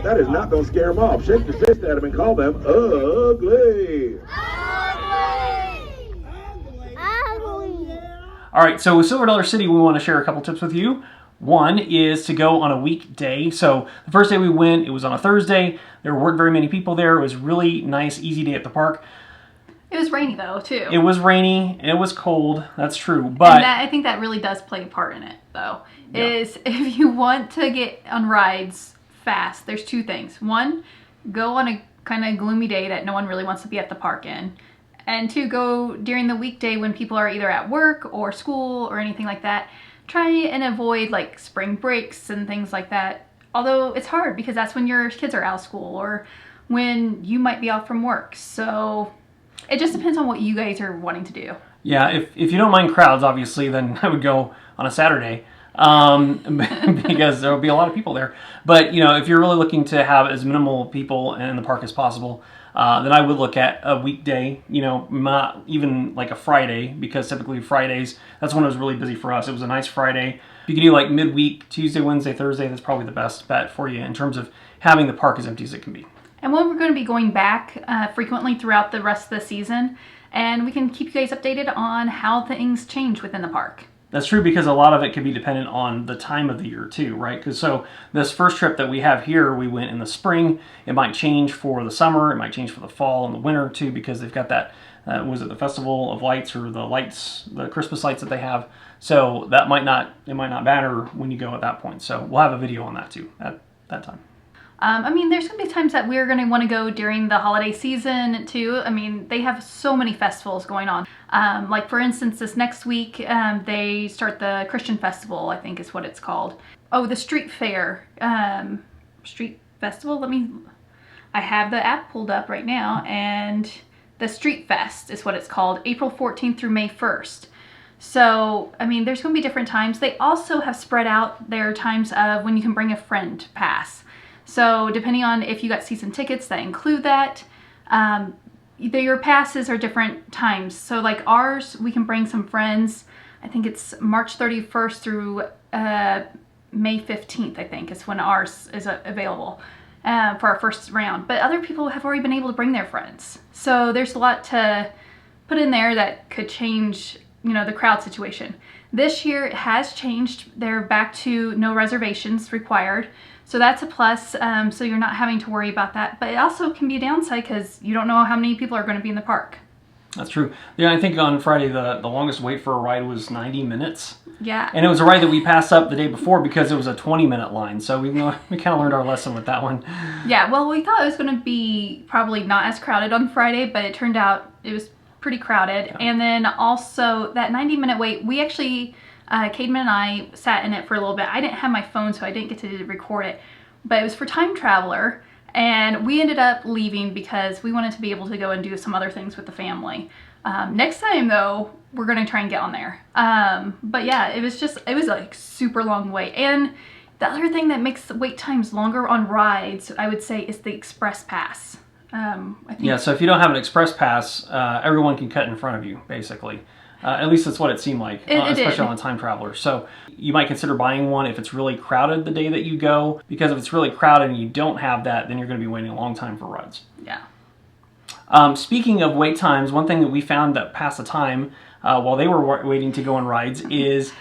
That is not going to scare them off. Shake your fist at them and call them ugly. All right, so with Silver Dollar City, we want to share a couple tips with you. One is to go on a weekday. So the first day we went, it was on a Thursday. There weren't very many people there. It was really nice, easy day at the park. It was rainy though, too. It was rainy, and it was cold. That's true. But and I think that really does play a part in it, though. Yeah. Is if you want to get on rides fast, there's two things. One, go on a kind of gloomy day that no one really wants to be at the park in. And two, go during the weekday when people are either at work or school or anything like that. Try and avoid like spring breaks and things like that. Although it's hard because that's when your kids are out of school or when you might be out from work. So it just depends on what you guys are wanting to do. Yeah, if you don't mind crowds, obviously, then I would go on a Saturday because there will be a lot of people there. But, you know, if you're really looking to have as minimal people in the park as possible, then I would look at a weekday, you know, not even like a Friday, because typically Fridays, that's when it was really busy for us. It was a nice Friday. If you could do like midweek, Tuesday, Wednesday, Thursday, that's probably the best bet for you in terms of having the park as empty as it can be. And we're going to be going back frequently throughout the rest of the season, and we can keep you guys updated on how things change within the park. That's true, because a lot of it could be dependent on the time of the year too, right? Because so this first trip that we have here, we went in the spring. It might change for the summer. It might change for the fall and the winter too, because they've got that, was it the Festival of Lights or the lights, the Christmas lights that they have. So that might not matter when you go at that point. So we'll have a video on that too at that time. I mean, there's going to be times that we're going to want to go during the holiday season too. I mean, they have so many festivals going on. Like for instance, this next week, they start the Christian Festival, I think is what it's called. Oh, the Street Fair, Street Festival. I have the app pulled up right now, and the Street Fest is what it's called, April 14th through May 1st. So, I mean, there's going to be different times. They also have spread out their times of when you can bring a friend to pass. So depending on if you got season tickets that include that, your passes are different times. So like ours, we can bring some friends. I think it's March 31st through May 15th, I think, is when ours is available for our first round. But other people have already been able to bring their friends. So there's a lot to put in there that could change, you know, the crowd situation. This year it has changed. They're back to no reservations required. So that's a plus, so you're not having to worry about that. But it also can be a downside because you don't know how many people are going to be in the park. That's true. Yeah, I think on Friday the longest wait for a ride was 90 minutes. Yeah. And it was a ride that we passed up the day before because it was a 20-minute line. So we kind of learned our lesson with that one. Yeah, well, we thought it was going to be probably not as crowded on Friday, but it turned out it was pretty crowded. Yeah. And then also that 90-minute wait, we actually... Cademan and I sat in it for a little bit. I didn't have my phone, so I didn't get to record it. But it was for Time Traveler, and we ended up leaving because we wanted to be able to go and do some other things with the family. Next time, though, we're going to try and get on there. But yeah, it was like super long wait. And the other thing that makes the wait times longer on rides, I would say, is the Express Pass. I think. Yeah, so if you don't have an Express Pass, everyone can cut in front of you, basically. At least that's what it seemed like, especially on Time Traveler. So you might consider buying one if it's really crowded the day that you go, because if it's really crowded and you don't have that, then you're going to be waiting a long time for rides. Yeah. Speaking of wait times, one thing that we found that passed the time while they were waiting to go on rides is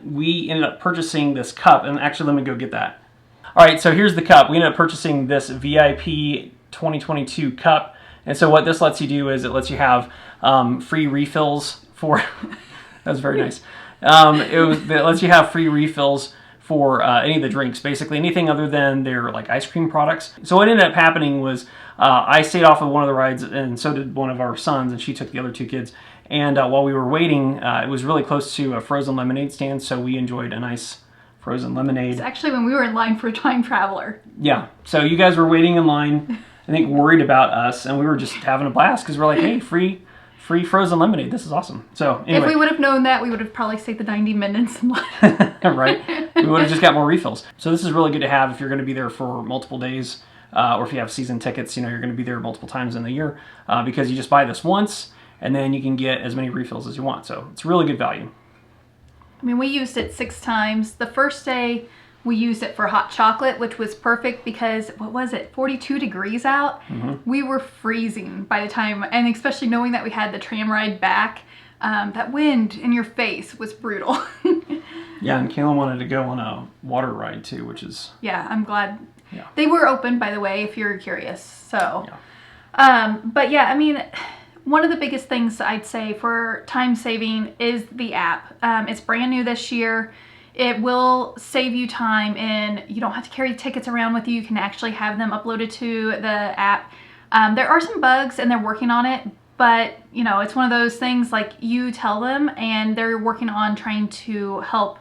we ended up purchasing this cup. And actually, let me go get that. All right, so here's the cup. We ended up purchasing this VIP 2022 cup. And so what this lets you do is it lets you have free refills for, that was very nice. It lets you have free refills for any of the drinks, basically anything other than their like ice cream products. So what ended up happening was I stayed off of one of the rides, and so did one of our sons, and she took the other two kids. And while we were waiting, it was really close to a frozen lemonade stand, so we enjoyed a nice frozen lemonade. It's actually when we were in line for Time Traveler. Yeah, so you guys were waiting in line, I think worried about us, and we were just having a blast because we're like, hey, free frozen lemonade. This is awesome. So anyway. If we would have known that, we would have probably stayed the 90 minutes in line. Right. We would have just got more refills. So this is really good to have if you're going to be there for multiple days, or if you have season tickets, you know, you're going to be there multiple times in the year, because you just buy this once, and then you can get as many refills as you want. So it's really good value. I mean, we used it 6 times. The first day We used it for hot chocolate, which was perfect because, what was it, 42 degrees out? We were freezing by the time, and especially knowing that we had the tram ride back, that wind in your face was brutal. Yeah, and Kayla wanted to go on a water ride too, which is... Yeah, I'm glad. Yeah. They were open, by the way, if you're curious. So, Yeah. But yeah, I mean, one of the biggest things I'd say for time saving is the app. It's brand new this year. It will save you time, and you don't have to carry tickets around with you. You can actually have them uploaded to the app. There are some bugs, and they're working on it, but you know, it's one of those things like you tell them, and they're working on trying to help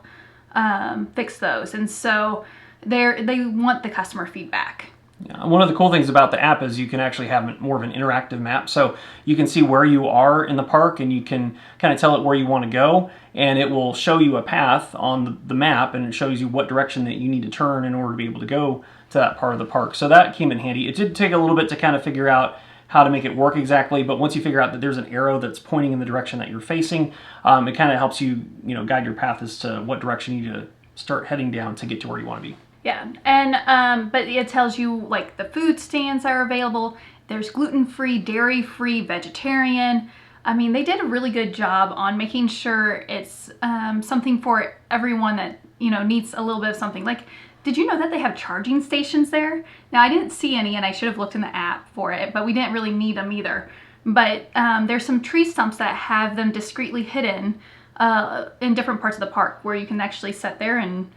fix those. And so they want the customer feedback. Yeah. One of the cool things about the app is you can actually have more of an interactive map. So you can see where you are in the park, and you can kind of tell it where you want to go, and it will show you a path on the map, and it shows you what direction that you need to turn in order to be able to go to that part of the park. So that came in handy. It did take a little bit to kind of figure out how to make it work exactly, but once you figure out that there's an arrow that's pointing in the direction that you're facing, it kind of helps you, guide your path as to what direction you need to start heading down to get to where you want to be. Yeah, and but it tells you like the food stands that are available. There's gluten-free, dairy-free, vegetarian. I mean, they did a really good job on making sure it's something for everyone that needs a little bit of something. Like, did you know that they have charging stations there? Now, I didn't see any, and I should have looked in the app for it, but we didn't really need them either. But there's some tree stumps that have them discreetly hidden in different parts of the park where you can actually sit there and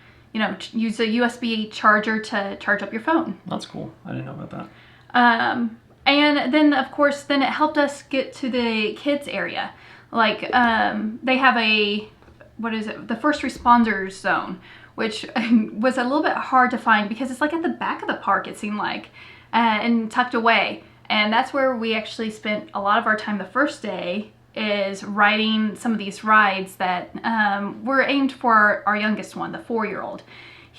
use a USB charger to charge up your phone. That's cool. I didn't know about that. And then, of course, then it helped us get to the kids area. Like, they have the first responders zone, which was a little bit hard to find because it's like at the back of the park, it seemed like, and tucked away. And that's where we actually spent a lot of our time the first day, is riding some of these rides that were aimed for our youngest one, the 4-year-old.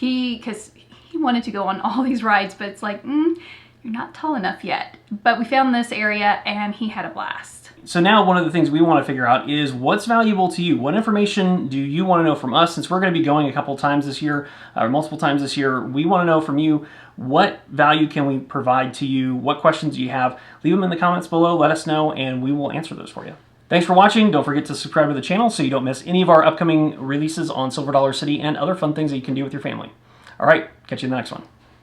Because he wanted to go on all these rides, but it's like, you're not tall enough yet. But we found this area, and he had a blast. So now one of the things we want to figure out is what's valuable to you. What information do you want to know from us? Since we're going to be going a couple times this year, or multiple times this year, we want to know from you, what value can we provide to you? What questions do you have? Leave them in the comments below. Let us know, and we will answer those for you. Thanks for watching. Don't forget to subscribe to the channel so you don't miss any of our upcoming releases on Silver Dollar City and other fun things that you can do with your family. All right, catch you in the next one.